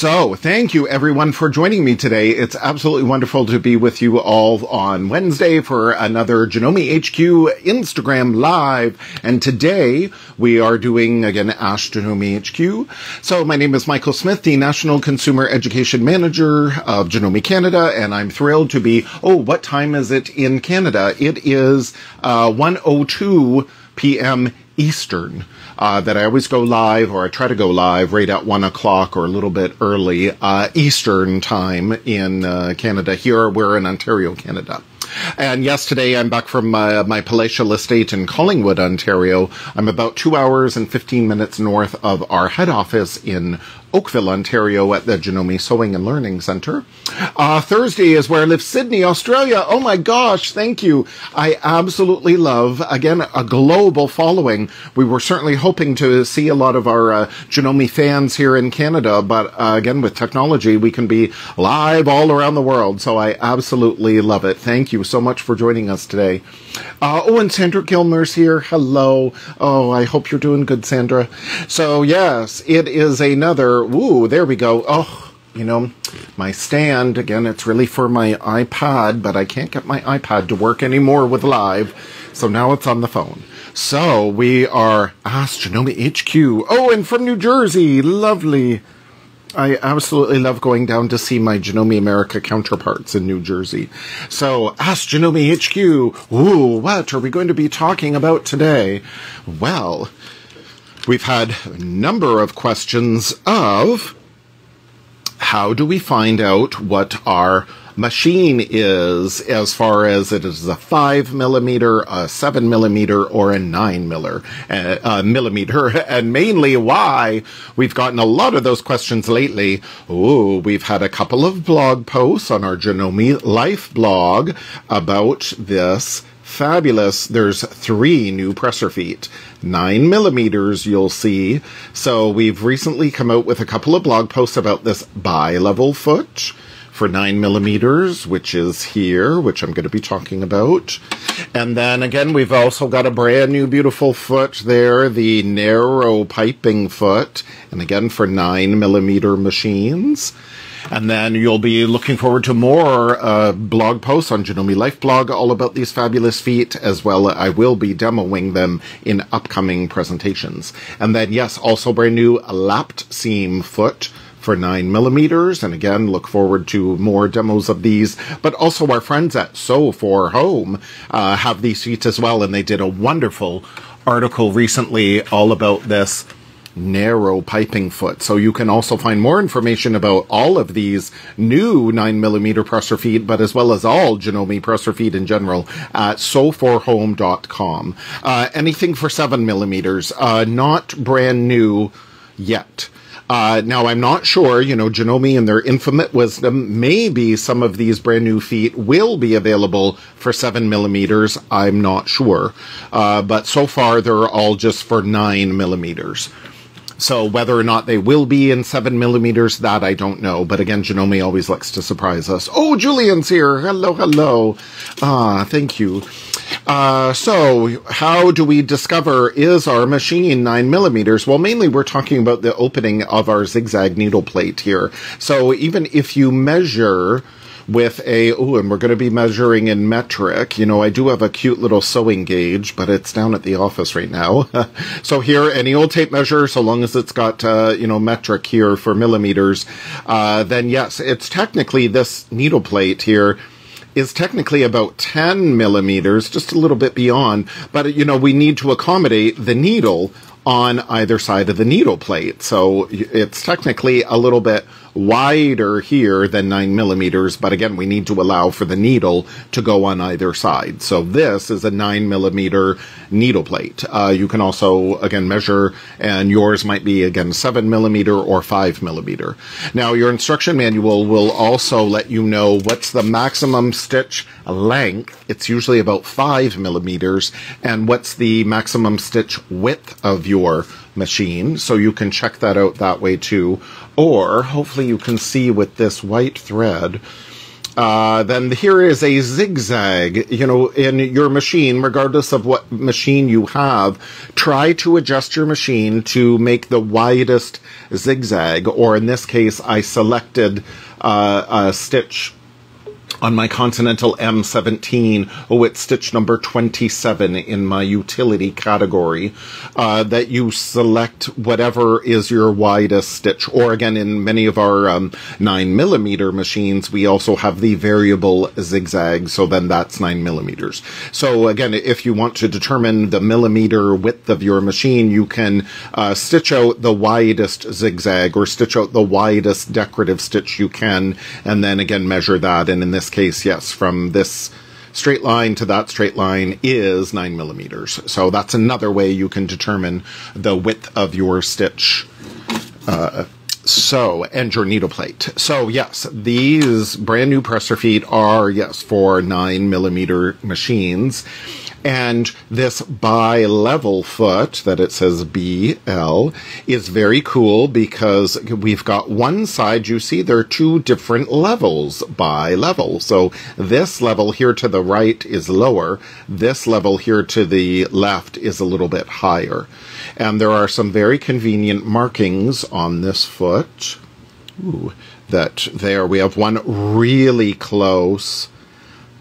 So, thank you everyone for joining me today. It's absolutely wonderful to be with you all on Wednesday for another Janome HQ Instagram Live. And today we are doing, again, Ask Janome HQ. So, my name is Michael Smith, the National Consumer Education Manager of Janome Canada, and I'm thrilled to be, what time is it in Canada? It is 1:02 p.m. Eastern. That I always go live, or I try to go live right at 1 o'clock or a little bit early Eastern time in Canada. Here we're in Ontario, Canada. And yes, today I'm back from my palatial estate in Collingwood, Ontario. I'm about 2 hours and 15 minutes north of our head office in Oakville, Ontario at the Janome Sewing and Learning Centre. Thursday is where I live, Sydney, Australia. Oh my gosh, thank you. I absolutely love, again, a global following. We were certainly hoping to see a lot of our Janome fans here in Canada, but again, with technology, we can be live all around the world. So I absolutely love it. Thank you so much for joining us today. And Sandra Gilmer's here. Hello. Oh, I hope you're doing good, Sandra. So yes, it is another, there we go. Oh, you know, my stand, again, it's really for my iPad, but I can't get my iPad to work anymore with live. So now it's on the phone. So we are Ask Janome HQ. Oh, and from New Jersey. Lovely. I absolutely love going down to see my Janome America counterparts in New Jersey. So, Ask Janome HQ. What are we going to be talking about today? Well, we've had a number of questions of how do we find out what our machine is, as far as it is a 5mm, a 7mm, or a 9mm, and mainly why. We've gotten a lot of those questions lately. We've had a couple of blog posts on our Janome Life blog about this fabulous, there's 3 new presser feet. 9mm you'll see. So we've recently come out with a couple of blog posts about this bi-level foot for 9mm, which is here, which I'm going to be talking about. And then again, we've also got a brand new beautiful foot there, the narrow piping foot, and again for 9mm machines. And then you'll be looking forward to more blog posts on Janome Life blog all about these fabulous feet, as well. I will be demoing them in upcoming presentations. And then, yes, also brand new lapped seam foot for 9mm, and again, look forward to more demos of these. But also our friends at Sew for Home have these feet as well, and they did a wonderful article recently all about this narrow piping foot. So you can also find more information about all of these new 9mm presser feet, but as well as all Janome presser feet in general at sewforhome.com. Anything for 7mm, not brand new yet. Now, I'm not sure, Janome in their infinite wisdom, maybe some of these brand new feet will be available for 7mm. I'm not sure. But so far, they're all just for 9mm. So whether or not they will be in 7mm, that I don't know. But again, Janome always likes to surprise us. Oh, Julian's here. Hello, hello. Thank you. So how do we discover, is our machine 9mm? Well, mainly we're talking about the opening of our zigzag needle plate here. So even if you measure with and we're going to be measuring in metric. I do have a cute little sewing gauge, but it's down at the office right now. So here, any old tape measure, so long as it's got, metric here for millimeters, then yes, it's technically, this needle plate here is technically about 10mm, just a little bit beyond, but, we need to accommodate the needle on either side of the needle plate. So it's technically a little bit wider here than 9mm, but again, we need to allow for the needle to go on either side. So this is a 9mm needle plate. You can also, again, measure, and yours might be, again, 7mm or 5mm. Now, your instruction manual will also let you know what's the maximum stitch length. It's usually about 5mm, and what's the maximum stitch width of your machine, so you can check that out that way too. Or hopefully you can see with this white thread, Then here is a zigzag. You know, in your machine, regardless of what machine you have, try to adjust your machine to make the widest zigzag, or in this case, I selected a stitch on my Continental M17, it's stitch number 27 in my utility category, that you select whatever is your widest stitch. Or again, in many of our 9mm machines, we also have the variable zigzag, so then that's 9mm. So again, if you want to determine the millimeter width of your machine, you can stitch out the widest zigzag or stitch out the widest decorative stitch you can, and then again measure that. And in this case, yes, from this straight line to that straight line is 9mm. So that's another way you can determine the width of your stitch. And your needle plate. So yes, these brand new presser feet are, yes, for 9mm machines. And this bi-level foot that it says BL is very cool because we've got one side, you see there are two different levels by level. So this level here to the right is lower. This level here to the left is a little bit higher. And there are some very convenient markings on this foot. Ooh, that there we have one really close.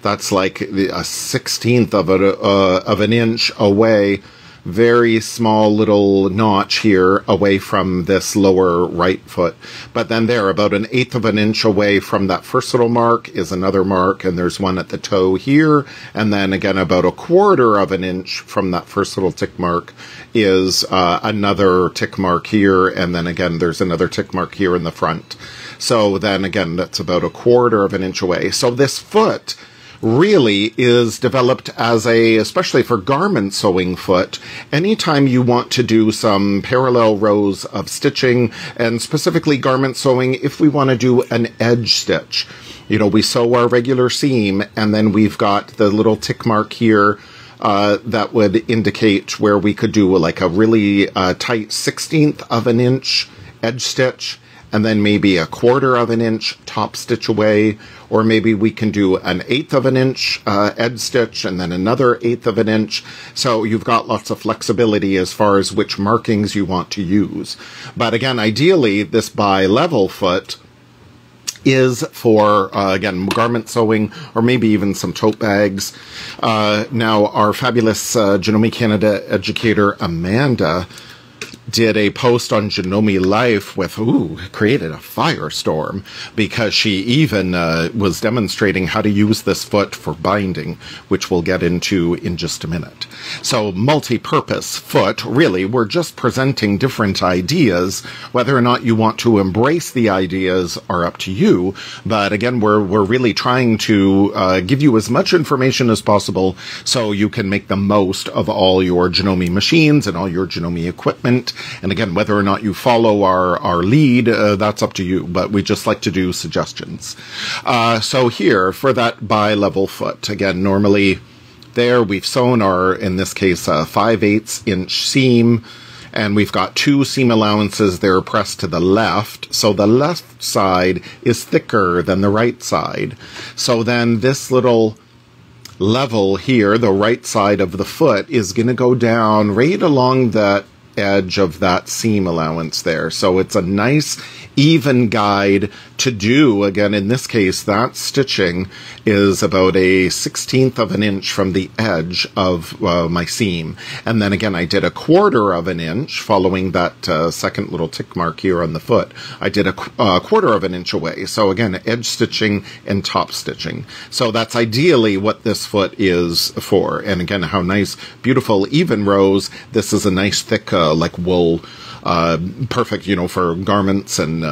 That's like a 1/16th of an inch away. Very small little notch here away from this lower right foot. But then there, about 1/8 of an inch away from that first little mark is another mark, and there's one at the toe here. And then again, about 1/4 of an inch from that first little tick mark is another tick mark here. And then again, there's another tick mark here in the front. So then again, that's about 1/4 of an inch away. So this foot really is developed as especially for garment sewing foot, anytime you want to do some parallel rows of stitching, and specifically garment sewing, if we want to do an edge stitch. You know, we sew our regular seam, and then we've got the little tick mark here that would indicate where we could do like a really tight 1/16th of an inch edge stitch, and then maybe 1/4 of an inch top stitch away, or maybe we can do 1/8 of an inch edge stitch and then another 1/8 of an inch. So you've got lots of flexibility as far as which markings you want to use. But again, ideally, this bi-level foot is for, again, garment sewing, or maybe even some tote bags. Now, our fabulous Janome Canada educator, Amanda, did a post on Janome Life with, created a firestorm, because she even was demonstrating how to use this foot for binding, which we'll get into in just a minute. So multi-purpose foot, really, we're just presenting different ideas. Whether or not you want to embrace the ideas are up to you. But again, we're really trying to give you as much information as possible so you can make the most of all your Janome machines and all your Janome equipment. And again, whether or not you follow our lead, that's up to you, but we just like to do suggestions. So here, for that bi-level foot, again, normally there we've sewn our, in this case, 5/8 inch seam, and we've got two seam allowances there pressed to the left, so the left side is thicker than the right side. So then this little level here, the right side of the foot, is going to go down right along that edge of that seam allowance there. So it's a nice even guide to do. Again, in this case, that stitching is about 1/16th of an inch from the edge of my seam. And then again, I did 1/4 of an inch following that second little tick mark here on the foot. I did a 1/4 of an inch away. So again, edge stitching and top stitching. So that's ideally what this foot is for. And again, how nice, beautiful, even rows. This is a nice thick, like wool, perfect, you know, for garments and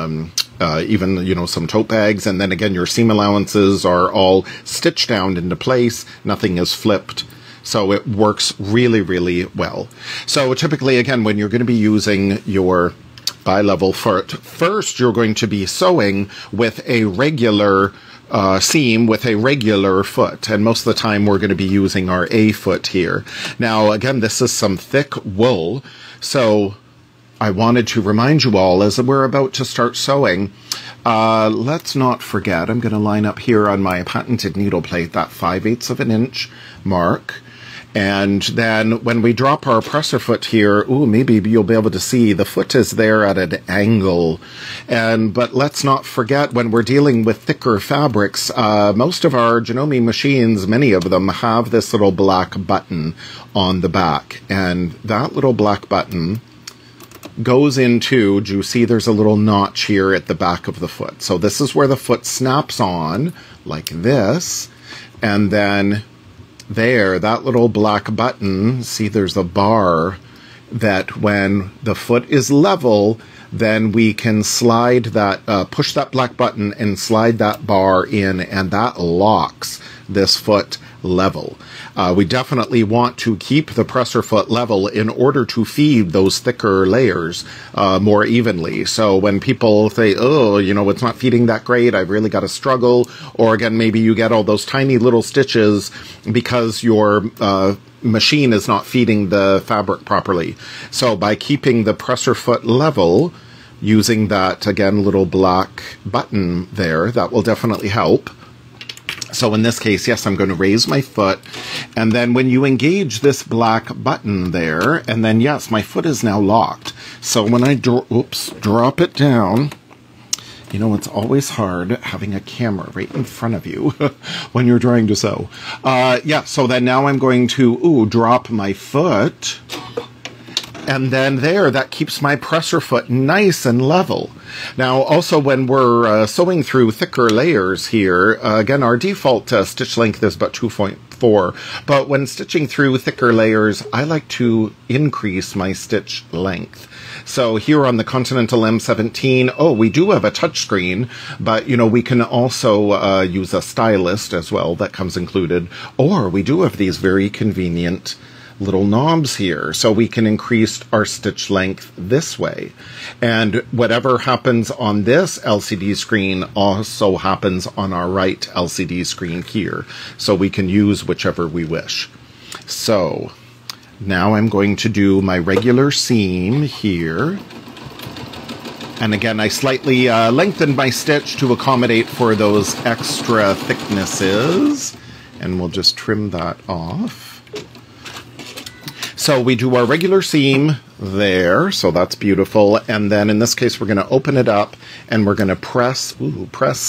even, you know, some tote bags. And then again, your seam allowances are all stitched down into place. Nothing is flipped. So it works really, really well. So typically, again, when you're going to be using your bi-level foot, first you're going to be sewing with a regular seam with a regular foot, and most of the time we're going to be using our A foot here. Now again, this is some thick wool, so I wanted to remind you all, as we're about to start sewing, Let's not forget, I'm going to line up here on my patented needle plate that 5/8 of an inch mark. And then when we drop our presser foot here, ooh, maybe you'll be able to see the foot is there at an angle. But let's not forget, when we're dealing with thicker fabrics, most of our Janome machines, many of them, have this little black button on the back. And that little black button goes into, do you see there's a little notch here at the back of the foot? So this is where the foot snaps on, like this, and then there, that little black button, see there's a bar that when the foot is level, then we can slide that, push that black button and slide that bar in, and that locks this foot level. We definitely want to keep the presser foot level in order to feed those thicker layers more evenly. So when people say, oh, you know, it's not feeding that great, I've really got to struggle, or again, maybe you get all those tiny little stitches because your machine is not feeding the fabric properly. So by keeping the presser foot level, using that, again, little black button there, that will definitely help. So in this case, yes, I'm going to raise my foot, and then when you engage this black button there, and then yes, my foot is now locked. So when I drop it down, you know, it's always hard having a camera right in front of you when you're trying to sew. Yeah, so then now I'm going to, drop my foot, and then there, that keeps my presser foot nice and level. Now, also when we're sewing through thicker layers here, again, our default stitch length is about 2.4, but when stitching through thicker layers, I like to increase my stitch length. So here on the Continental M17, we do have a touchscreen, but, you know, we can also use a stylist as well, that comes included, or we do have these very convenient little knobs here, so we can increase our stitch length this way. And whatever happens on this LCD screen also happens on our right LCD screen here, so we can use whichever we wish. So now I'm going to do my regular seam here. And again, I slightly lengthened my stitch to accommodate for those extra thicknesses, and we'll just trim that off. So we do our regular seam there, so that's beautiful. And then in this case, we're going to open it up and we're going to press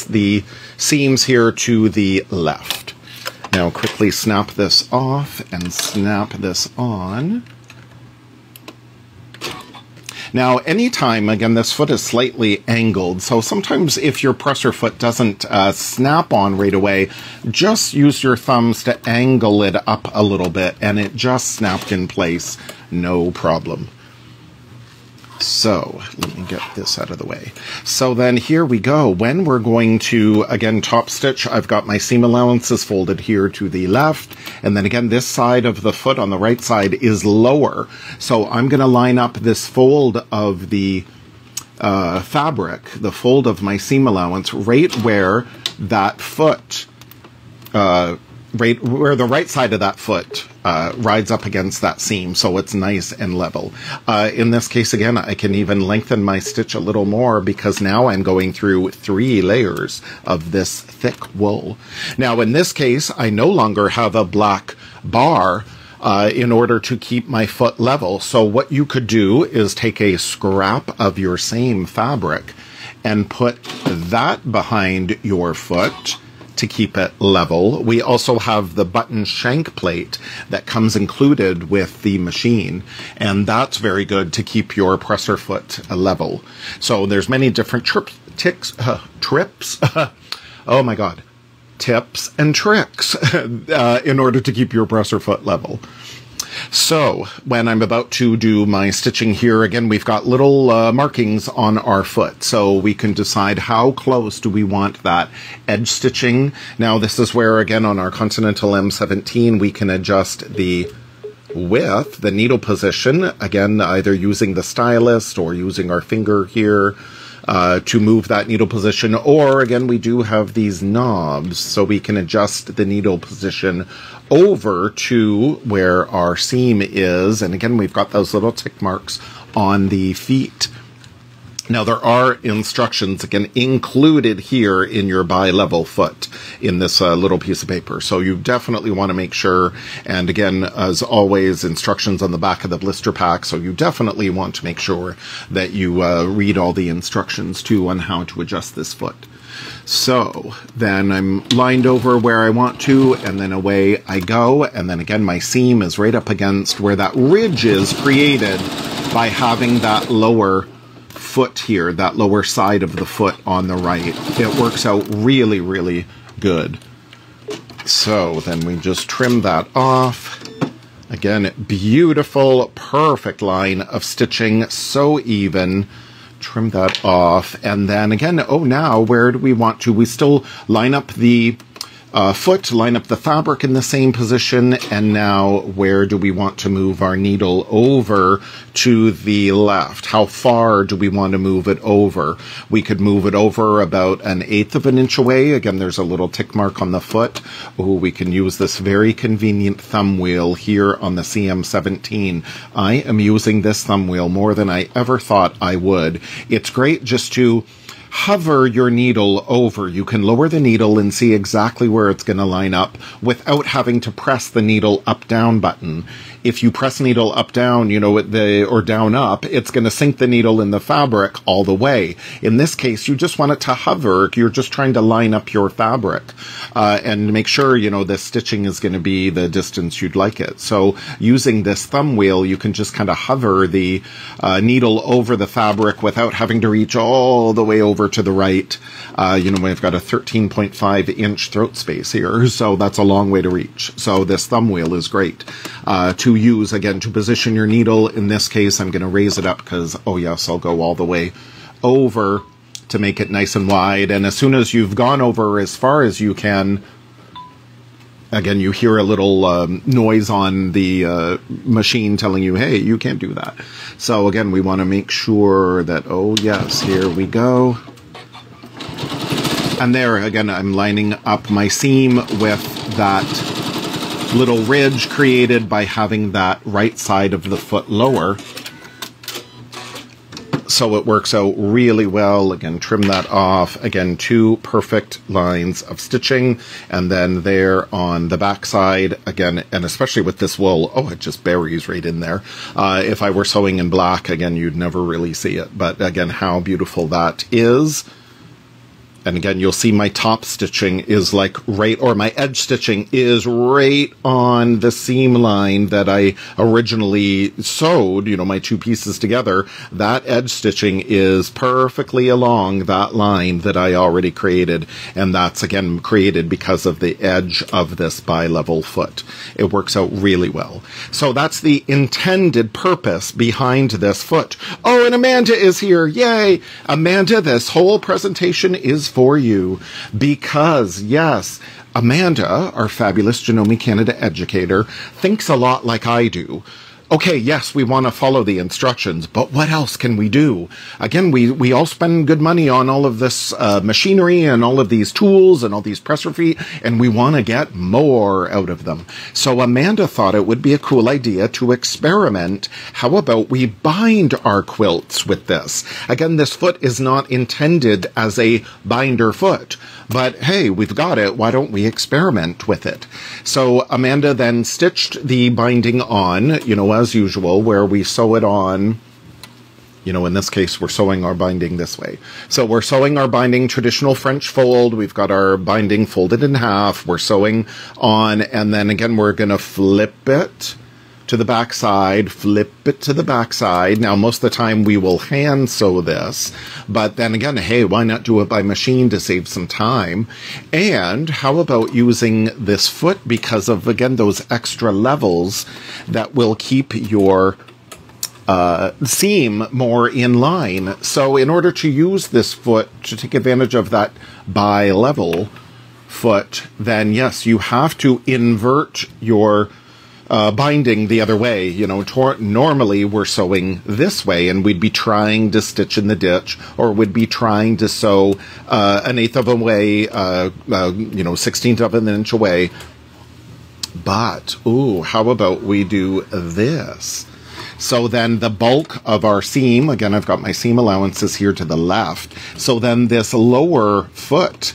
the seams here to the left. Now quickly snap this off and snap this on. Now, anytime, again, this foot is slightly angled, so sometimes if your presser foot doesn't snap on right away, just use your thumbs to angle it up a little bit, and it just snapped in place, no problem. So, let me get this out of the way. So then here we go. When we're going to, again, top stitch, I've got my seam allowances folded here to the left. And then again, this side of the foot on the right side is lower. So I'm going to line up this fold of the fabric, the fold of my seam allowance, right where that foot, right where the right side of that foot rides up against that seam, so it's nice and level. In this case, again, I can even lengthen my stitch a little more because now I'm going through 3 layers of this thick wool. Now, in this case, I no longer have a black bar in order to keep my foot level. So what you could do is take a scrap of your same fabric and put that behind your foot to keep it level. We also have the button shank plate that comes included with the machine, and that's very good to keep your presser foot level. So there's many different tips and tricks in order to keep your presser foot level. So when I'm about to do my stitching here, again, we've got little markings on our foot, so we can decide how close do we want that edge stitching. Now this is where, again, on our Continental M17, we can adjust the width, the needle position, again, either using the stylus or using our finger here to move that needle position, or again, we do have these knobs, so we can adjust the needle position over to where our seam is. And again, we've got those little tick marks on the feet. Now, there are instructions, again, included here in your bi-level foot in this little piece of paper. So you definitely want to make sure, and again, as always, instructions on the back of the blister pack. So you definitely want to make sure that you read all the instructions too on how to adjust this foot. So then I'm lined over where I want to, and then away I go. And then again, my seam is right up against where that ridge is created by having that lower foot here, that lower side of the foot on the right. It works out really, really good. So then we just trim that off. Again, beautiful, perfect line of stitching, so even. Trim that off. And then again, oh, now where do we want to? We still line up the foot, line up the fabric in the same position, and now where do we want to move our needle over to the left? How far do we want to move it over? We could move it over about 1/8 of an inch away. Again, there's a little tick mark on the foot. Oh, we can use this very convenient thumb wheel here on the CM17. I am using this thumb wheel more than I ever thought I would. It's great just to hover your needle over. You can lower the needle and see exactly where it's going to line up without having to press the needle up-down button. If you press needle up-down, or down-up, it's going to sink the needle in the fabric all the way. In this case, you just want it to hover. You're just trying to line up your fabric and make sure, the stitching is going to be the distance you'd like it. So using this thumb wheel, you can just kind of hover the needle over the fabric without having to reach all the way over to the right. We've got a 13.5-inch throat space here, so that's a long way to reach. So this thumb wheel is great to use, again, to position your needle. In this case, I'm going to raise it up because, oh yes, I'll go all the way over to make it nice and wide. And as soon as you've gone over as far as you can, again, you hear a little noise on the machine telling you, hey, you can't do that. So again, we want to make sure that, oh yes, here we go. And there, again, I'm lining up my seam with that little ridge created by having that right side of the foot lower. So it works out really well. Again, trim that off. Again, 2 perfect lines of stitching. And then there on the back side, again, and especially with this wool, oh, it just buries right in there. If I were sewing in black, again, you'd never really see it. But again, how beautiful that is. And again, you'll see my top stitching is like or my edge stitching is right on the seam line that I originally sewed, my 2 pieces together. That edge stitching is perfectly along that line that I already created. And that's, again, created because of the edge of this bi-level foot. It works out really well. So that's the intended purpose behind this foot. Oh, and Amanda is here. Yay! Amanda, this whole presentation is for you because, yes, Amanda, our fabulous Janome Canada educator, thinks a lot like I do. Okay, yes, we want to follow the instructions, but what else can we do? Again, we all spend good money on all of this machinery and all of these tools and all these presser feet, and we want to get more out of them. So Amanda thought it would be a cool idea to experiment. How about we bind our quilts with this? Again, this foot is not intended as a binder foot, but hey, we've got it. Why don't we experiment with it? So Amanda then stitched the binding on, as usual, where we sew it on. In this case, we're sewing our binding this way. So we're sewing our binding traditional French fold. We've got our binding folded in half. We're sewing on, and then again, we're going to flip it to the back side, flip it to the back side. Now, most of the time we will hand sew this, but then again, hey, why not do it by machine to save some time? And how about using this foot because of, again, those extra levels that will keep your seam more in line. So in order to use this foot to take advantage of that bi-level foot, then yes, you have to invert your binding the other way. Normally we're sewing this way and we'd be trying to stitch in the ditch, or would be trying to sew 1/8 of a way, 1/16 of an inch away. But, ooh, how about we do this? So then the bulk of our seam, again, I've got my seam allowances here to the left. So then this lower foot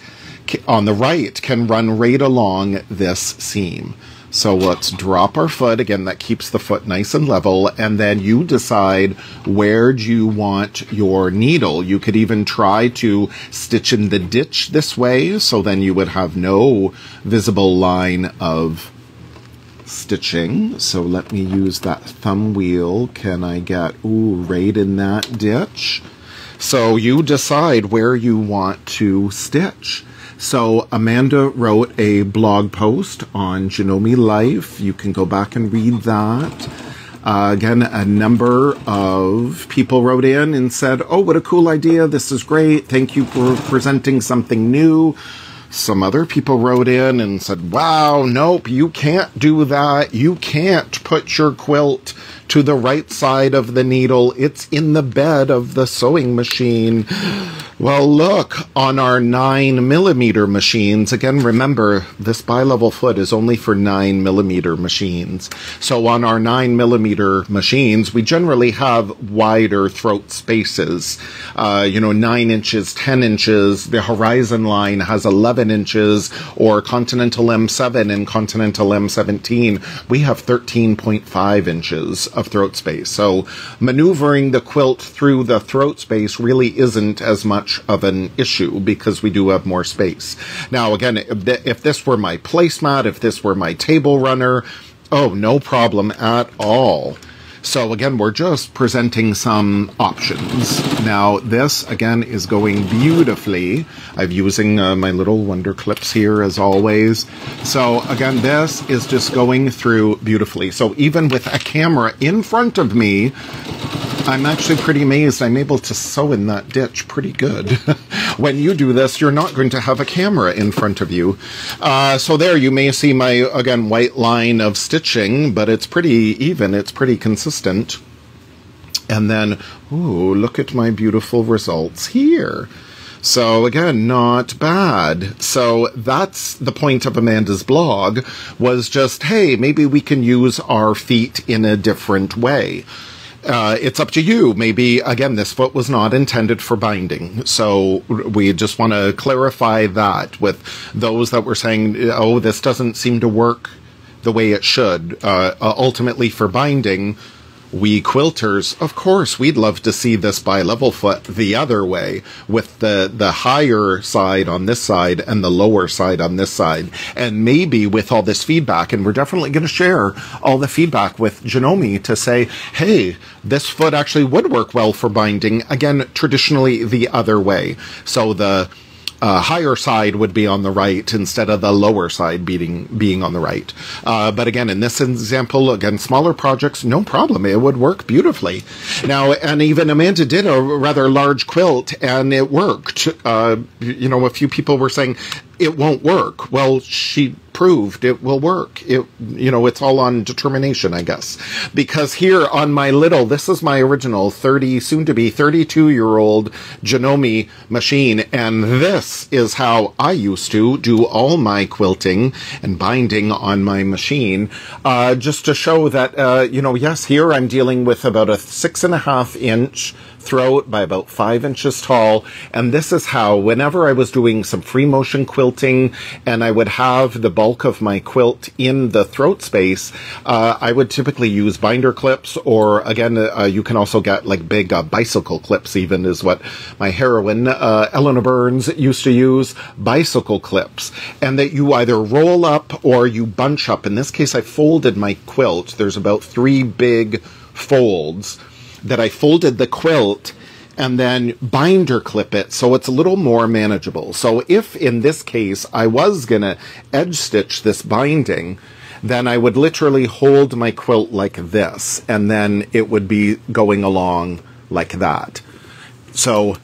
on the right can run right along this seam. So let's drop our foot. Again, that keeps the foot nice and level. And then you decide where do you want your needle. You could even try to stitch in the ditch this way. So then you would have no visible line of stitching. So let me use that thumb wheel. Can I get, right in that ditch? So you decide where you want to stitch. So Amanda wrote a blog post on Janome Life. You can go back and read that. Again, a number of people wrote in and said, oh, what a cool idea. This is great. Thank you for presenting something new. Some other people wrote in and said, wow, nope, you can't do that. You can't put your quilt to the right side of the needle. It's in the bed of the sewing machine. Well, look, on our 9mm machines, again, remember, this bi-level foot is only for 9mm machines. So on our 9mm machines, we generally have wider throat spaces. 9 inches, 10 inches. The horizon line has 11 inches, or Continental M7 and Continental M17, we have 13.5 inches of throat space. So maneuvering the quilt through the throat space really isn't as much of an issue because we do have more space. Now, again, if this were my placemat, if this were my table runner, oh, no problem at all. So again, we're just presenting some options. Now, this, again, is going beautifully. I'm using my little wonder clips here, as always. So again, this is just going through beautifully. So even with a camera in front of me, I'm actually pretty amazed I'm able to sew in that ditch pretty good. When you do this, you're not going to have a camera in front of you. So there you may see my, again, white line of stitching, but it's pretty even, it's pretty consistent. And then, ooh, look at my beautiful results here. So again, not bad. So that's the point of Amanda's blog, was just, hey, maybe we can use our feet in a different way. It's up to you. Maybe, again, this foot was not intended for binding. So we just want to clarify that with those that were saying, oh, this doesn't seem to work the way it should. Ultimately, for binding, we quilters, of course, we'd love to see this bi-level foot the other way, with the higher side on this side and the lower side on this side. And maybe with all this feedback, and we're definitely going to share all the feedback with Janome to say, hey, this foot actually would work well for binding. Again, traditionally the other way. So the higher side would be on the right instead of the lower side being on the right. But again, in this example, again, smaller projects, no problem. It would work beautifully. Now, and even Amanda did a rather large quilt and it worked. A few people were saying it won't work. Well, she proved it will work. It's all on determination, I guess. Because here on my this is my original soon to be 32-year-old Janome machine, and this is how I used to do all my quilting and binding on my machine, just to show that, yes, here I'm dealing with about a 6.5 inch throat by about 5 inches tall, and this is how, whenever I was doing some free motion quilting and I would have the bulk of my quilt in the throat space, I would typically use binder clips, or again, you can also get like big bicycle clips, even is what my heroine Eleanor Burns used to use, bicycle clips, and that you either roll up or you bunch up. In this case, I folded my quilt. There's about 3 big folds that I folded the quilt and then binder clip it so it's a little more manageable. So if in this case I was gonna edge stitch this binding, then I would literally hold my quilt like this, and then it would be going along like that. So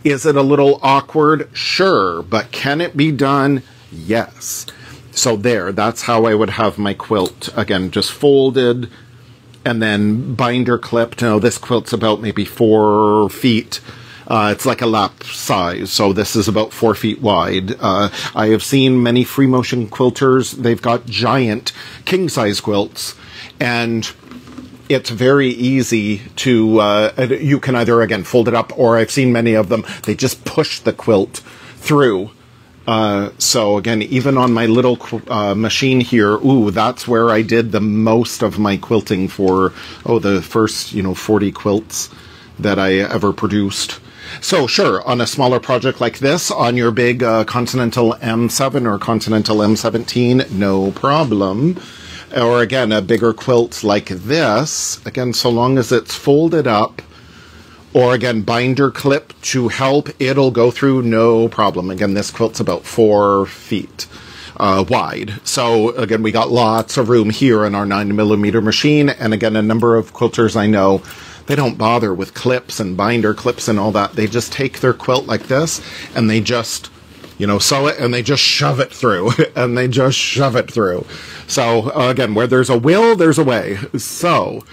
is it a little awkward? Sure, but can it be done? Yes. So that's how I would have my quilt, again, just folded and then binder clipped. This quilt's about maybe 4 feet. It's like a lap size, so this is about 4 feet wide. I have seen many free motion quilters. They've got giant king size quilts, and it's very easy to, you can either, again, fold it up, or I've seen many of them, they just push the quilt through. So again, even on my little machine here, ooh, that's where I did the most of my quilting for, the first, 40 quilts that I ever produced. So sure, on a smaller project like this, on your big Continental M7 or Continental M17, no problem. Or again, a bigger quilt like this, again, so long as it's folded up, or again, binder clip to help, it'll go through, no problem. Again, this quilt's about 4 feet wide. So again, we got lots of room here in our 9mm machine. And again, a number of quilters I know, they don't bother with clips and binder clips and all that. They just take their quilt like this and they just, sew it and they just shove it through and they just shove it through. So again, where there's a will, there's a way. So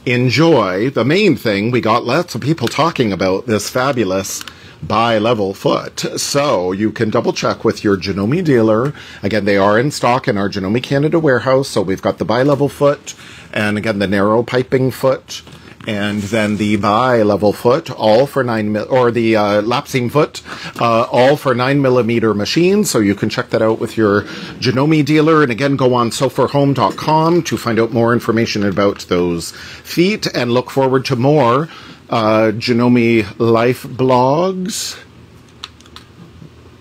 enjoy. The main thing, we got lots of people talking about this fabulous bi-level foot. So you can double check with your Janome dealer. Again, they are in stock in our Janome Canada warehouse. So we've got the bi-level foot and again, the narrow piping foot. And then the bi-level foot, all for or the lapsing foot, all for 9mm machines. So you can check that out with your Janome dealer. And again, go on soforhome.com to find out more information about those feet. And look forward to more Janome Life blogs.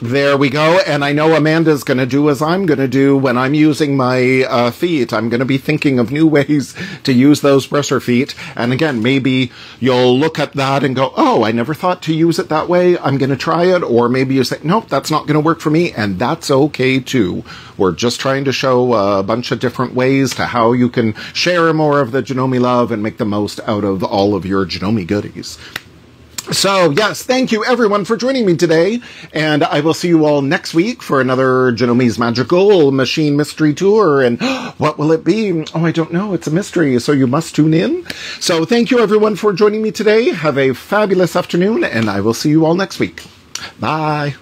There we go. And I know Amanda's going to do as I'm going to do when I'm using my feet. I'm going to be thinking of new ways to use those brusher feet. And again, maybe you'll look at that and go, oh, I never thought to use it that way. I'm going to try it. Or maybe you say, nope, that's not going to work for me. And that's okay too. We're just trying to show a bunch of different ways to how you can share more of the Janome love and make the most out of all of your Janome goodies. So, yes, thank you, everyone, for joining me today, and I will see you all next week for another Janome's Magical Machine Mystery Tour, and what will it be? Oh, I don't know. It's a mystery, so you must tune in. So, thank you, everyone, for joining me today. Have a fabulous afternoon, and I will see you all next week. Bye.